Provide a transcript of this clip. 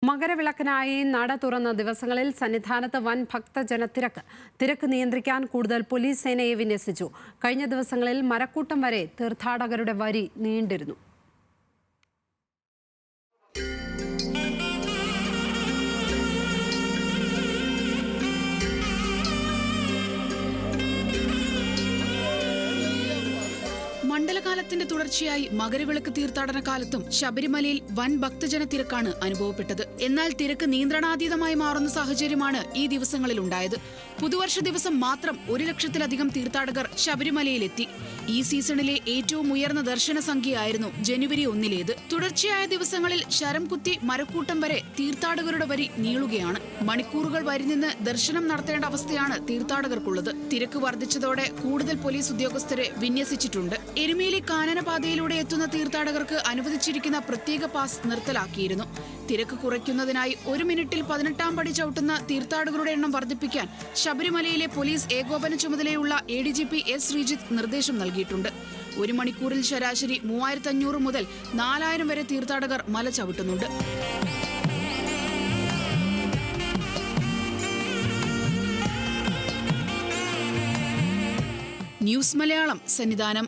മകരവിളക്കിനായി നട തുറന്ന ദിവസങ്ങളിൽ സന്നിധാനത്ത് വൻ തിരക്ക് നിയന്ത്രിക്കാൻ കൂടുതൽ പോലീസ് സേനയെ വിന്യസിച്ചു. കഴിഞ്ഞ ദിവസങ്ങളിൽ മരക്കൂട്ടം വരെ തീർത്ഥാടകരുടെ വരി നീണ്ടിരുന്നു. മണ്ഡലകാലത്തിന്റെ തുടർച്ചയായി മകരവിളക്ക് തീർത്ഥാടന കാലത്തും ശബരിമലയിൽ വൻ ഭക്തജന തിരക്കാണ് അനുഭവപ്പെട്ടത്. എന്നാൽ തിരക്ക് നിയന്ത്രണാതീതമായി മാറുന്ന സാഹചര്യമാണ് ഈ ദിവസങ്ങളിൽ ഉണ്ടായത്. പുതുവർഷ ദിവസം മാത്രം 1 ലക്ഷത്തിലധികം തീർത്ഥാടകർ ശബരിമലയിലെത്തി. ഈ സീസണിലെ ഏറ്റവും ഉയർന്ന ദർശന സംഖ്യയായിരുന്നു ജനുവരി 1 തുടർച്ചയായ ദിവസങ്ങളിൽ ശരം കുത്തി മരക്കൂട്ടം വരെ തീർത്ഥാടകരുടെ വരി നീളുകയാണ്. മണിക്കൂറുകൾ വരി നിന്ന് ദർശനം നടത്തേണ്ട അവസ്ഥയാണ് തീർത്ഥാടകർക്കുള്ളത്. തിരക്ക് വർദ്ധിച്ചതോടെ കൂടുതൽ പോലീസ് ഉദ്യോഗസ്ഥരെ വിന്യസിച്ചിട്ടുണ്ട്. എരുമേലി കാനനപാതയിലൂടെ എത്തുന്ന തീർത്ഥാടകർക്ക് അനുവദിച്ചിരിക്കുന്ന പ്രത്യേക പാസ് നിർത്തലാക്കിയിരുന്നു. തിരക്ക് കുറയ്ക്കുന്നതിനായി 1 മിനിറ്റിൽ 18-ാം പടി ചവിട്ടുന്ന തീർത്ഥാടകരുടെ എണ്ണം വർദ്ധിപ്പിക്കാൻ ശബരിമലയിലെ പോലീസ് ഏകോപന ചുമതലയുള്ള ADGP S. ശ്രീജിത്ത് നിർദ്ദേശം നൽകിയിട്ടുണ്ട്. 1 മണിക്കൂറിൽ ശരാശരി 3500 മുതൽ 4000 വരെ തീർത്ഥാടകർ മല ചവിട്ടുന്നുണ്ട്. ന്യൂസ് മലയാളം, സന്നിധാനം.